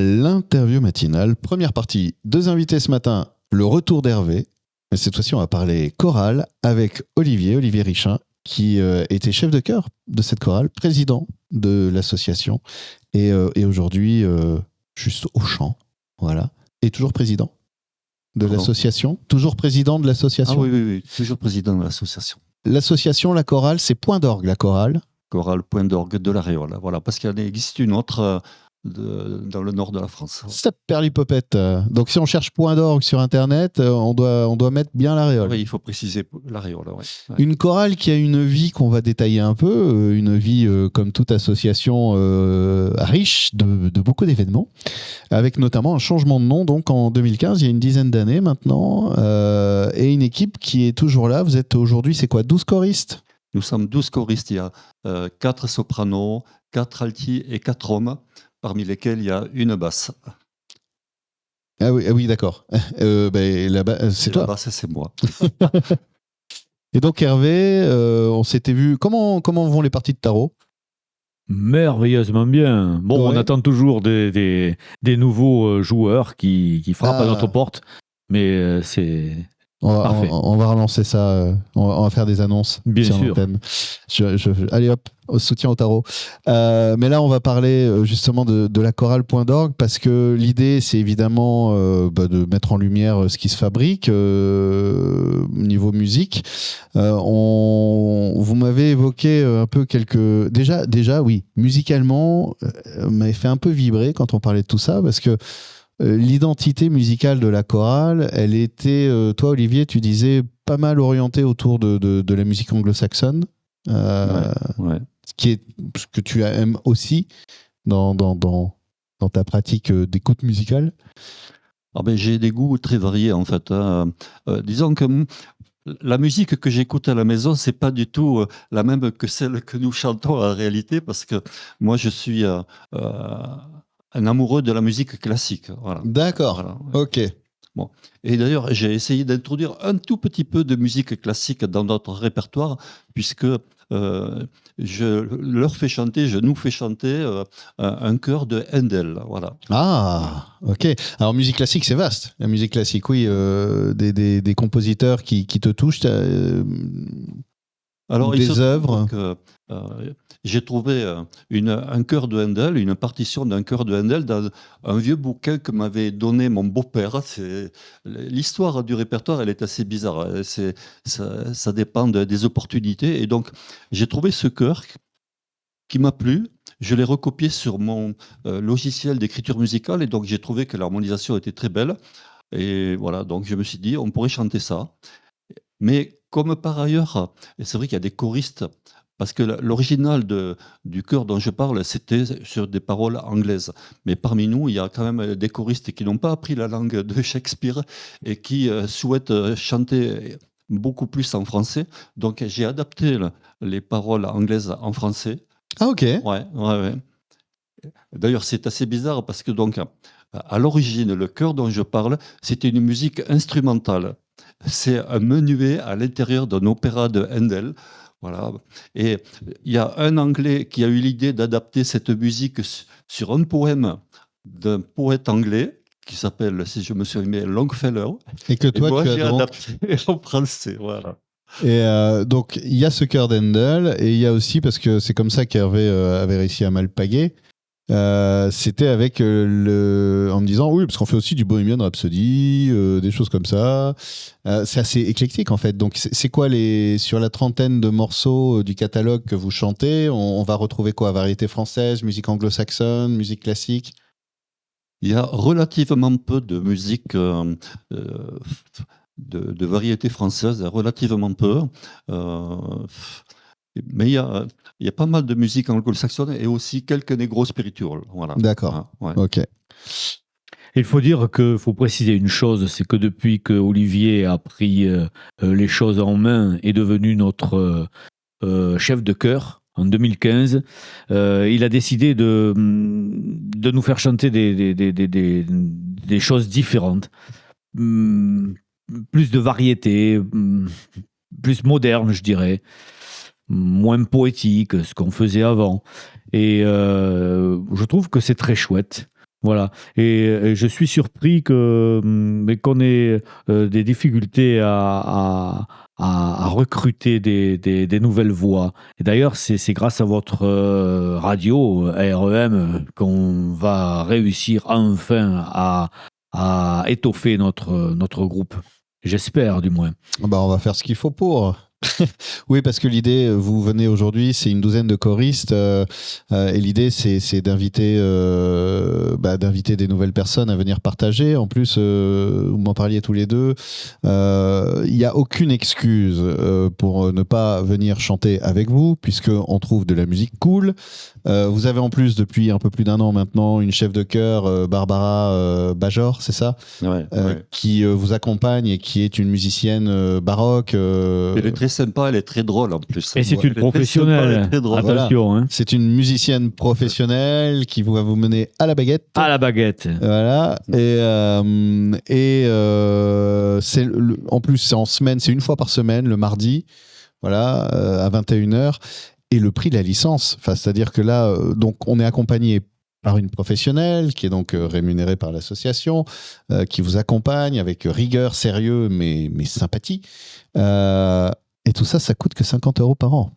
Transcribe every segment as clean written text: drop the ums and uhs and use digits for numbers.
L'interview matinale, première partie. 2 invités ce matin, le retour d'Hervé. Mais cette fois-ci, on va parler chorale avec Olivier Richin, qui était chef de chœur de cette chorale, président de l'association, et aujourd'hui, juste au chant, voilà. Et toujours président de l'association. Toujours président de l'association. Ah oui, toujours président de l'association. L'association, la chorale, c'est Point d'orgue, la chorale. Chorale Point d'orgue de la Réole, voilà, parce qu'il existe une autre dans le nord de la France. C'est perlipopette. Donc si on cherche Point d'orgue sur Internet, on doit mettre bien la Réole. Oui, il faut préciser la Réole. Ouais. Une chorale qui a une vie qu'on va détailler un peu, une vie comme toute association riche de beaucoup d'événements, avec notamment un changement de nom donc en 2015, il y a une dizaine d'années maintenant, et une équipe qui est toujours là. Vous êtes aujourd'hui, c'est quoi, 12 choristes ? Nous sommes 12 choristes, il y a 4 sopranos, 4 altis et 4 hommes, parmi lesquels il y a une basse. Ah oui d'accord. C'est toi. La basse, c'est moi. Et donc Hervé, on s'était vu. Comment vont les parties de tarot ? Merveilleusement bien. Bon, ouais. On attend toujours des nouveaux joueurs qui frappent à notre porte, mais c'est... On va relancer ça, on va faire des annonces bien sur l'antenne. Allez hop, soutien au tarot. Mais là, on va parler justement de la chorale Point d'orgue, parce que l'idée, c'est évidemment de mettre en lumière ce qui se fabrique niveau musique. Vous m'avez évoqué un peu quelques... Déjà, oui, musicalement, m'avait fait un peu vibrer quand on parlait de tout ça, parce que l'identité musicale de la chorale, elle était, toi Olivier, tu disais, pas mal orientée autour de la musique anglo-saxonne, ouais. Ce que tu aimes aussi dans ta pratique d'écoute musicale. J'ai des goûts très variés en fait. Disons que la musique que j'écoute à la maison, c'est pas du tout la même que celle que nous chantons en réalité, parce que moi je suis... un amoureux de la musique classique. Voilà. D'accord, voilà. Ok. Bon. Et d'ailleurs, j'ai essayé d'introduire un tout petit peu de musique classique dans notre répertoire, puisque je nous fais chanter un chœur de Handel. Voilà. Ah, ok. Alors, musique classique, c'est vaste. La musique classique, oui. Des compositeurs qui te touchent. Alors, des œuvres. J'ai trouvé un chœur de Handel, une partition d'un chœur de Handel dans un vieux bouquin que m'avait donné mon beau-père. L'histoire du répertoire, elle est assez bizarre. Ça dépend des opportunités. Et donc, j'ai trouvé ce chœur qui m'a plu. Je l'ai recopié sur mon logiciel d'écriture musicale, et donc j'ai trouvé que l'harmonisation était très belle. Et voilà, donc je me suis dit, on pourrait chanter ça. Mais comme par ailleurs, et c'est vrai qu'il y a des choristes, parce que l'original du chœur dont je parle, c'était sur des paroles anglaises. Mais parmi nous, il y a quand même des choristes qui n'ont pas appris la langue de Shakespeare et qui souhaitent chanter beaucoup plus en français. Donc j'ai adapté les paroles anglaises en français. Ah ok. Ouais. D'ailleurs, c'est assez bizarre parce que donc, à l'origine, le chœur dont je parle, c'était une musique instrumentale. C'est un menuet à l'intérieur d'un opéra de Handel. Voilà. Et il y a un Anglais qui a eu l'idée d'adapter cette musique sur un poème d'un poète anglais qui s'appelle, si je me souviens bien, Longfellow. Et que toi, moi, tu j'ai as donc... adapté en français. Voilà. Et donc, il y a ce chœur d'Handel, et il y a aussi, parce que c'est comme ça qu'Hervé avait réussi à m'alpaguer, c'était avec en me disant oui, parce qu'on fait aussi du Bohemian Rhapsody, des choses comme ça. C'est assez éclectique en fait. Donc c'est quoi sur la trentaine de morceaux du catalogue que vous chantez, on va retrouver quoi? Variété française, musique anglo-saxonne, musique classique? Il y a relativement peu de musique de variété française, relativement peu. Mais il y a pas mal de musique anglo-saxonne et aussi quelques négro spirituals. Voilà. D'accord. Ouais. Ok. Il faut dire qu'il faut préciser une chose, c'est que depuis que Olivier a pris les choses en main, est devenu notre chef de chœur en 2015, il a décidé de nous faire chanter des choses différentes, plus de variété, plus moderne, je dirais. Moins poétique, ce qu'on faisait avant. Et je trouve que c'est très chouette. Voilà. Et je suis surpris qu'on ait des difficultés à recruter des nouvelles voix. Et d'ailleurs, c'est grâce à votre radio AREM qu'on va réussir enfin à étoffer notre groupe. J'espère, du moins. On va faire ce qu'il faut pour. Oui, parce que l'idée, vous venez aujourd'hui, c'est une douzaine de choristes, et l'idée, c'est d'inviter des nouvelles personnes à venir partager. En plus, vous m'en parliez tous les deux, il n'y a aucune excuse pour ne pas venir chanter avec vous, puisqu'on trouve de la musique cool. Vous avez en plus, depuis un peu plus d'1 an maintenant, une chef de chœur, Barbara Bajor, c'est ça, Ouais. qui vous accompagne et qui est une musicienne baroque. Elle est très sympa, elle est très drôle en plus. Et c'est une professionnelle. Attention. Hein. C'est une musicienne professionnelle qui va vous mener à la baguette. À la baguette. Voilà. En plus, c'est en semaine, c'est une fois par semaine, le mardi, voilà, à 21h. Et le prix de la licence, c'est-à-dire que là, donc, on est accompagné par une professionnelle qui est donc rémunérée par l'association, qui vous accompagne avec rigueur, sérieux, mais sympathie. Et tout ça, ça coûte que 50 € par an.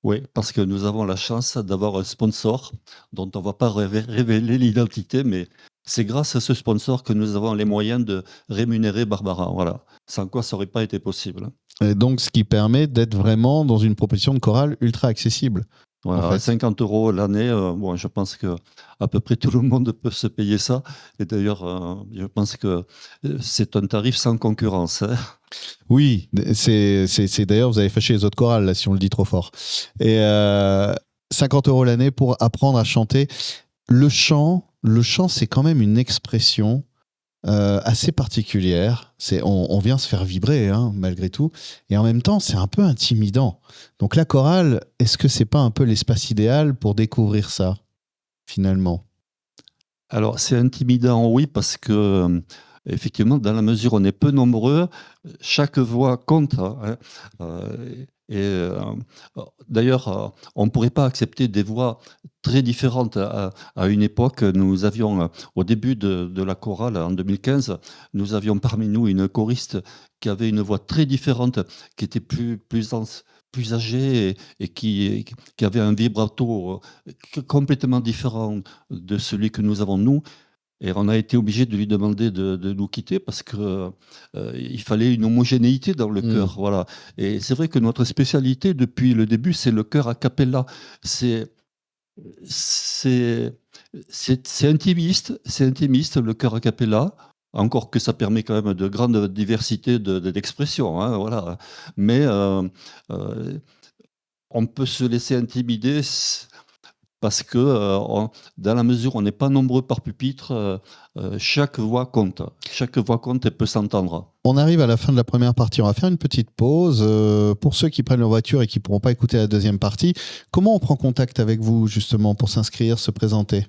Oui, parce que nous avons la chance d'avoir un sponsor dont on ne va pas révéler l'identité, mais c'est grâce à ce sponsor que nous avons les moyens de rémunérer Barbara. Voilà. Sans quoi ça n'aurait pas été possible. Et donc, ce qui permet d'être vraiment dans une proposition de chorale ultra accessible. Voilà, en fait. 50 € l'année, je pense que à peu près tout le monde peut se payer ça. Et d'ailleurs, je pense que c'est un tarif sans concurrence. Hein. Oui, c'est d'ailleurs, vous avez fâché les autres chorales, là, si on le dit trop fort. Et 50 € l'année pour apprendre à chanter. Le chant, c'est quand même une expression assez particulière. On vient se faire vibrer, hein, malgré tout. Et en même temps, c'est un peu intimidant. Donc la chorale, est-ce que c'est pas un peu l'espace idéal pour découvrir ça, finalement ? Alors, c'est intimidant, oui, parce que, effectivement, dans la mesure où on est peu nombreux, chaque voix compte. Hein, d'ailleurs, on ne pourrait pas accepter des voix très différentes. À une époque, nous avions, au début de la chorale, en 2015, nous avions parmi nous une choriste qui avait une voix très différente, qui était plus âgée et qui avait un vibrato complètement différent de celui que nous avons nous. Et on a été obligé de lui demander de nous quitter parce que il fallait une homogénéité dans le chœur. Voilà. Et c'est vrai que notre spécialité depuis le début, c'est le chœur a cappella. C'est intimiste, le chœur a cappella. Encore que ça permet quand même de grande diversité d'expression. Hein, voilà. Mais on peut se laisser intimider parce que dans la mesure où on n'est pas nombreux par pupitre, chaque voix compte. Chaque voix compte et peut s'entendre. On arrive à la fin de la première partie. On va faire une petite pause. Pour ceux qui prennent leur voiture et qui ne pourront pas écouter la deuxième partie, comment on prend contact avec vous, justement, pour s'inscrire, se présenter ?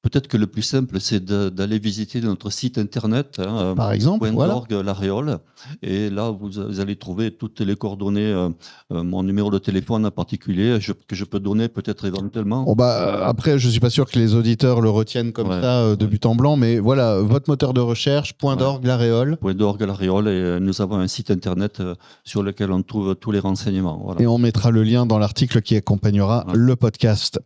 Peut-être que le plus simple, c'est d'aller visiter notre site internet, hein, par exemple, .org, La Réole. Et là, vous allez trouver toutes les coordonnées, mon numéro de téléphone en particulier, que je peux donner peut-être éventuellement. Après, je ne suis pas sûr que les auditeurs le retiennent comme ça de but en blanc, mais voilà, votre moteur de recherche, .org, La Réole. .org, La Réole, et nous avons un site internet sur lequel on trouve tous les renseignements. Voilà. Et on mettra le lien dans l'article qui accompagnera le podcast.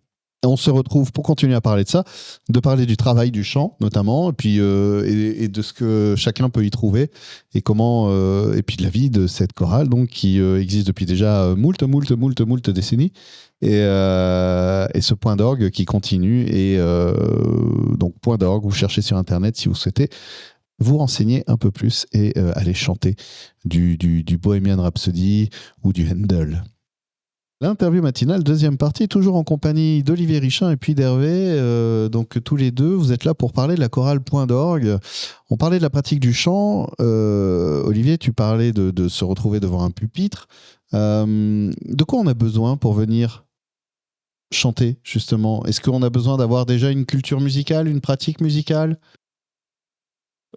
On se retrouve pour continuer à parler de ça, de parler du travail du chant notamment, et puis et de ce que chacun peut y trouver, et comment et puis de la vie de cette chorale donc qui existe depuis déjà moult décennies, et ce point d'orgue qui continue, et donc point d'orgue, vous cherchez sur internet si vous souhaitez vous renseigner un peu plus et aller chanter du Bohemian Rhapsody ou du Handel. L'interview matinale, deuxième partie, toujours en compagnie d'Olivier Richin et puis d'Hervé. Donc tous les deux, vous êtes là pour parler de la chorale Point d'orgue. On parlait de la pratique du chant. Olivier, tu parlais de se retrouver devant un pupitre. De quoi on a besoin pour venir chanter, justement ? Est-ce qu'on a besoin d'avoir déjà une culture musicale, une pratique musicale ?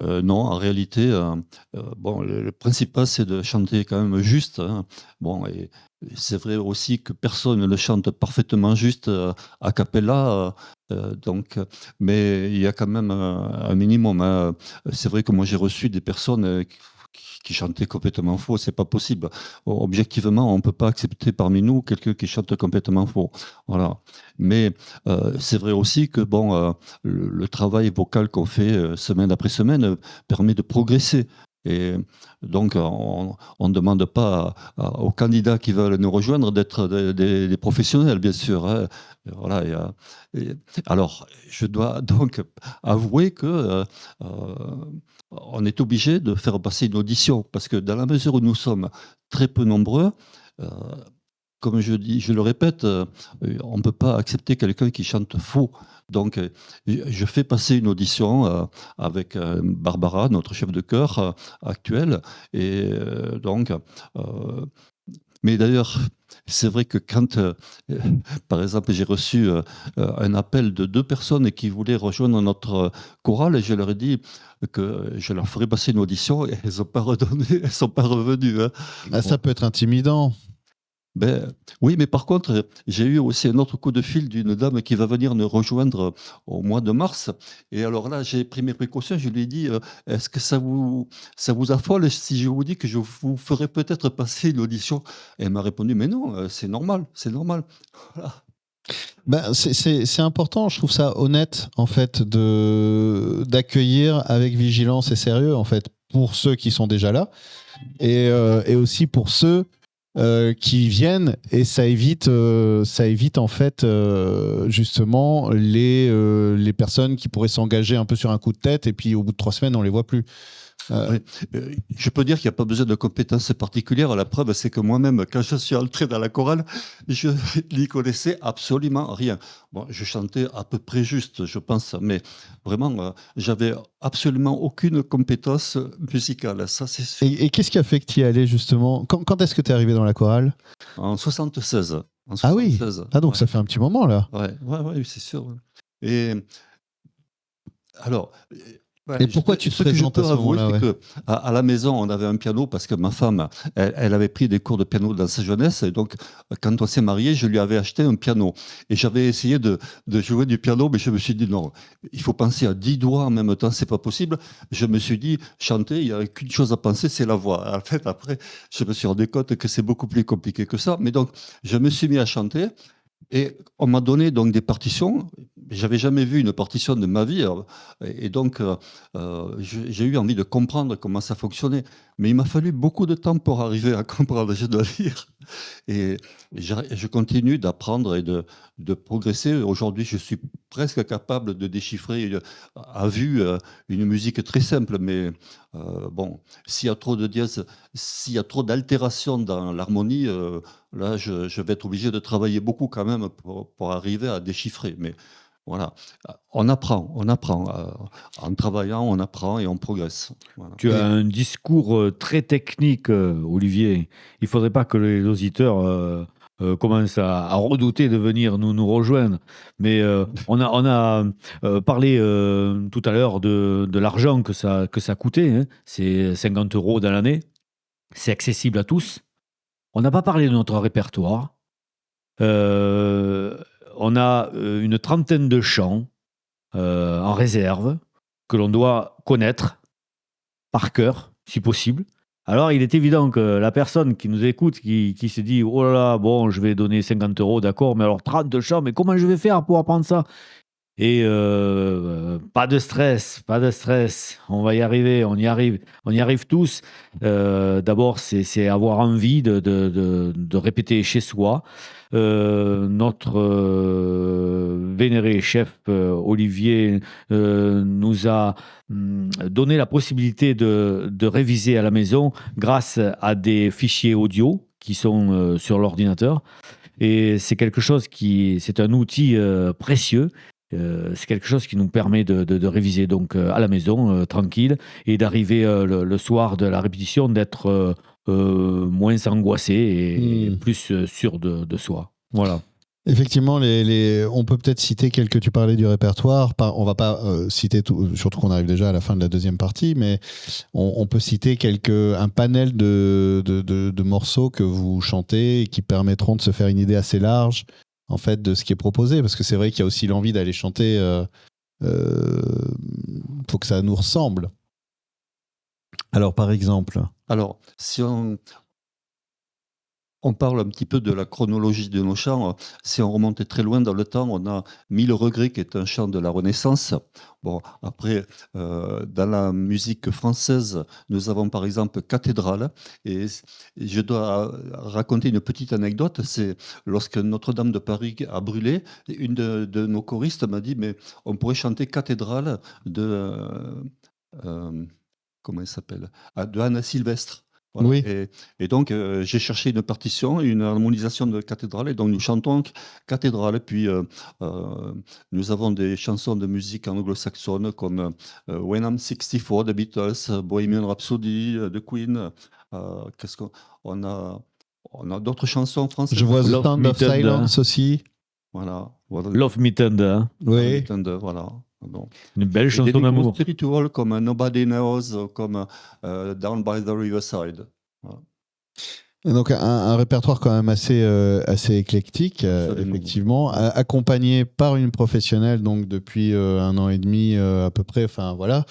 Non, en réalité, bon, le principal, c'est de chanter quand même juste, hein. Bon, et c'est vrai aussi que personne ne le chante parfaitement juste a cappella, donc, mais il y a quand même un minimum, hein. C'est vrai que moi, j'ai reçu des personnes qui chantaient complètement faux. C'est pas possible. Objectivement, on peut pas accepter parmi nous quelqu'un qui chante complètement faux. Voilà. Mais c'est vrai aussi que bon, le travail vocal qu'on fait semaine après semaine permet de progresser. Et donc, on ne demande pas aux candidats qui veulent nous rejoindre d'être des professionnels, bien sûr, hein. Voilà, alors, je dois donc avouer que on est obligé de faire passer une audition, parce que dans la mesure où nous sommes très peu nombreux, euh, comme je le répète, on ne peut pas accepter quelqu'un qui chante faux. Donc, je fais passer une audition avec Barbara, notre chef de chœur actuel. Et donc, mais d'ailleurs, c'est vrai que quand, par exemple, j'ai reçu un appel de 2 personnes qui voulaient rejoindre notre chorale, et je leur ai dit que je leur ferais passer une audition, et elles n'ont pas redonné, elles sont pas revenues, hein. Ah, ça peut être intimidant. Ben, oui, mais par contre, j'ai eu aussi un autre coup de fil d'une dame qui va venir nous rejoindre au mois de mars. Et alors là, j'ai pris mes précautions. Je lui ai dit, est-ce que ça vous affole si je vous dis que je vous ferai peut-être passer une audition? Et elle m'a répondu, mais non, c'est normal, c'est normal. Voilà. Ben, c'est important, je trouve ça honnête, en fait, d'accueillir avec vigilance et sérieux, en fait, pour ceux qui sont déjà là, et aussi pour ceux qui viennent, et ça évite en fait justement les personnes qui pourraient s'engager un peu sur un coup de tête, et puis au bout de 3 semaines, on les voit plus. Oui. Je peux dire qu'il n'y a pas besoin de compétences particulières. La preuve, c'est que moi-même, quand je suis entré dans la chorale, je n'y connaissais absolument rien. Bon, je chantais à peu près juste, je pense, mais vraiment, j'avais absolument aucune compétence musicale. Ça, c'est sûr. Et qu'est-ce qui a fait que tu y allais justement? Quand est-ce que tu es arrivé dans la chorale? En 76. En Ah oui. 76. Ah, donc Ouais. ça fait un petit moment là. Ouais, c'est sûr. Ouais. Et alors, Et pourquoi tu te ce que je présentes peux à ce avouer, moment-là, c'est ouais. que à la maison, on avait un piano parce que ma femme, elle avait pris des cours de piano dans sa jeunesse. Et donc, quand on s'est mariés, je lui avais acheté un piano. Et j'avais essayé de jouer du piano, mais je me suis dit non, il faut penser à 10 doigts en même temps, c'est pas possible. Je me suis dit, chanter, il n'y a qu'une chose à penser, c'est la voix. En fait, après, je me suis rendu compte que c'est beaucoup plus compliqué que ça. Mais donc, je me suis mis à chanter. Et on m'a donné donc des partitions. J'avais jamais vu une partition de ma vie, et donc j'ai eu envie de comprendre comment ça fonctionnait. Mais il m'a fallu beaucoup de temps pour arriver à comprendre, je dois dire. Et je continue d'apprendre et de progresser. Aujourd'hui, je suis presque capable de déchiffrer à vue une musique très simple, mais bon, s'il y a trop de dièses, s'il y a trop d'altérations dans l'harmonie, là, je vais être obligé de travailler beaucoup quand même pour arriver à déchiffrer. Mais voilà, on apprend. En travaillant, on apprend et on progresse. Voilà. Tu as un discours très technique, Olivier. Il ne faudrait pas que les auditeurs commencent à redouter de venir nous rejoindre. Mais on a parlé tout à l'heure de l'argent que ça coûtait, hein. C'est 50 € dans l'année. C'est accessible à tous. On n'a pas parlé de notre répertoire. On a une trentaine de chants en réserve que l'on doit connaître par cœur, si possible. Alors, il est évident que la personne qui nous écoute, qui se dit « Oh là là, bon, je vais donner 50 €, d'accord, mais alors 30 chants, mais comment je vais faire pour apprendre ça ?» Et pas de stress, on va y arriver, on y arrive tous. D'abord, c'est avoir envie de répéter chez soi. Notre vénéré chef Olivier nous a donné la possibilité de réviser à la maison grâce à des fichiers audio qui sont sur l'ordinateur. Et c'est quelque chose c'est un outil précieux. C'est quelque chose qui nous permet de réviser donc à la maison, tranquille, et d'arriver le soir de la répétition, d'être moins angoissé et plus sûr de soi. Voilà. Effectivement, on peut peut-être citer quelques. Tu parlais du répertoire. On va pas citer tout, surtout qu'on arrive déjà à la fin de la deuxième partie, mais on peut citer un panel de morceaux que vous chantez et qui permettront de se faire une idée assez large en fait de ce qui est proposé, parce que c'est vrai qu'il y a aussi l'envie d'aller chanter. Faut que ça nous ressemble. Alors, par exemple. Alors, si on parle un petit peu de la chronologie de nos chants. Si on remonte très loin dans le temps, on a 1000 regrets qui est un chant de la Renaissance. Bon, après, dans la musique française, nous avons par exemple Cathédrale. Et je dois raconter une petite anecdote. C'est lorsque Notre-Dame de Paris a brûlé, une de nos choristes m'a dit, mais on pourrait chanter Cathédrale de... comment elle s'appelle? De Anna Sylvestre. Voilà. Oui. Et donc, j'ai cherché une partition, une harmonisation de Cathédrale, et donc nous chantons Cathédrale. Puis, nous avons des chansons de musique anglo-saxonne comme When I'm 64, The Beatles, Bohemian Rhapsody, The Queen. Qu'est-ce qu'on a? On a d'autres chansons françaises. Je vois The Love Sound Me of Tender. Silence aussi. Voilà. Love Me Tender. Oui. Tender, voilà. Bon. Une belle Et chanson des d'amour. spirituals comme Nobody Knows, comme Down by the Riverside. Voilà. Donc un répertoire quand même assez éclectique, Absolument. effectivement, accompagné par une professionnelle donc depuis 1 an et demi à peu près, enfin voilà,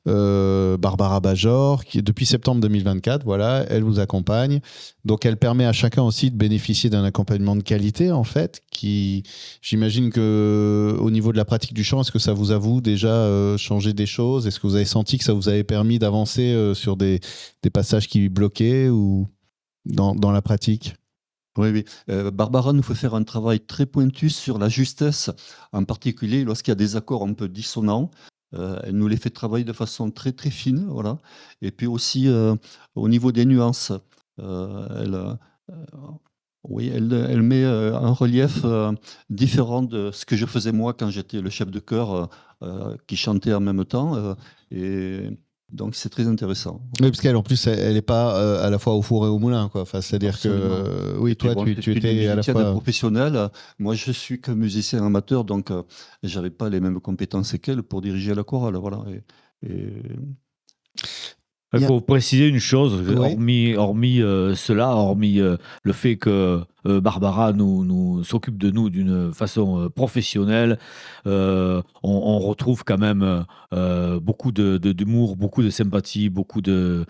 Barbara Bajor, qui depuis septembre 2024, voilà, elle vous accompagne. Donc elle permet à chacun aussi de bénéficier d'un accompagnement de qualité en fait, qui j'imagine que au niveau de la pratique du chant, est-ce que ça vous a déjà changé des choses? Est-ce que vous avez senti que ça vous avait permis d'avancer sur des passages qui bloquaient ou dans la pratique? Oui, oui. Barbara nous fait faire un travail très pointu sur la justesse, en particulier lorsqu'il y a des accords un peu dissonants. Elle nous les fait travailler de façon très très fine, voilà. Et puis aussi au niveau des nuances, oui, elle met un relief différent de ce que je faisais moi quand j'étais le chef de chœur qui chantait en même temps. Et donc c'est très intéressant. Oui, parce qu'elle, en plus, elle n'est pas à la fois au four et au moulin, quoi. Enfin, c'est-à-dire Absolument. que, oui, toi, Bon, tu c'est une étais à la musicienne fois. professionnelle. Moi, je suis que musicien amateur, donc j'avais pas les mêmes compétences qu'elle pour diriger la chorale, voilà. Il faut préciser une chose, Oui. hormis cela, hormis le fait que Barbara nous s'occupe de nous d'une façon professionnelle, on retrouve quand même beaucoup d'humour, beaucoup de sympathie, beaucoup de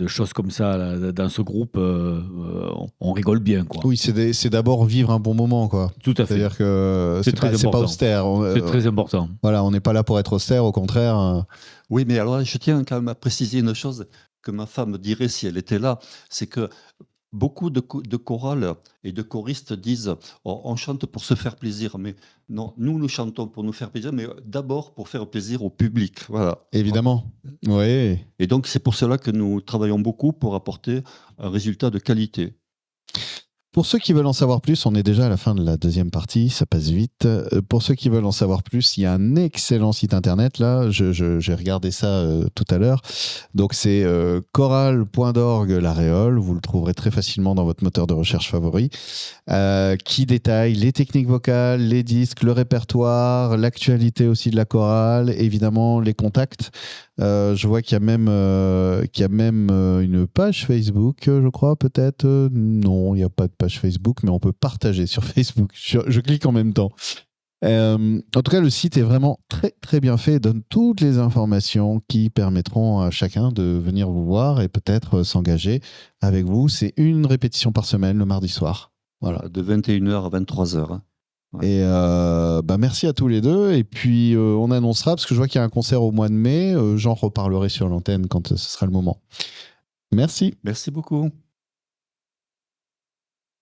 choses comme ça là, dans ce groupe. On rigole bien, quoi. Oui, c'est d'abord vivre un bon moment, quoi. Tout à fait. C'est-à-dire que c'est pas important. austère. C'est très important. Voilà, on n'est pas là pour être austère, au contraire. Oui, mais alors je tiens quand même à préciser une chose que ma femme dirait si elle était là, c'est que beaucoup de chorales et de choristes disent on chante pour se faire plaisir, mais non, nous chantons pour nous faire plaisir, mais d'abord pour faire plaisir au public. Voilà. Évidemment. Oui. Et donc c'est pour cela que nous travaillons beaucoup pour apporter un résultat de qualité. Pour ceux qui veulent en savoir plus, on est déjà à la fin de la deuxième partie, ça passe vite. Pour ceux qui veulent en savoir plus, il y a un excellent site internet, là, j'ai regardé ça tout à l'heure. Donc c'est chorale.org La Réole, vous le trouverez très facilement dans votre moteur de recherche favori, qui détaille les techniques vocales, les disques, le répertoire, l'actualité aussi de la chorale, évidemment les contacts. Je vois qu'il y a même une page Facebook, je crois, peut-être. Non, il n'y a pas de page Facebook, mais on peut partager sur Facebook. Je clique en même temps. En tout cas, le site est vraiment très, très bien fait. Il donne toutes les informations qui permettront à chacun de venir vous voir et peut-être s'engager avec vous. C'est une répétition par semaine, le mardi soir. Voilà. De 21h à 23h. Et merci à tous les deux. Et puis, on annoncera, parce que je vois qu'il y a un concert au mois de mai. J'en reparlerai sur l'antenne quand ce sera le moment. Merci. Merci beaucoup.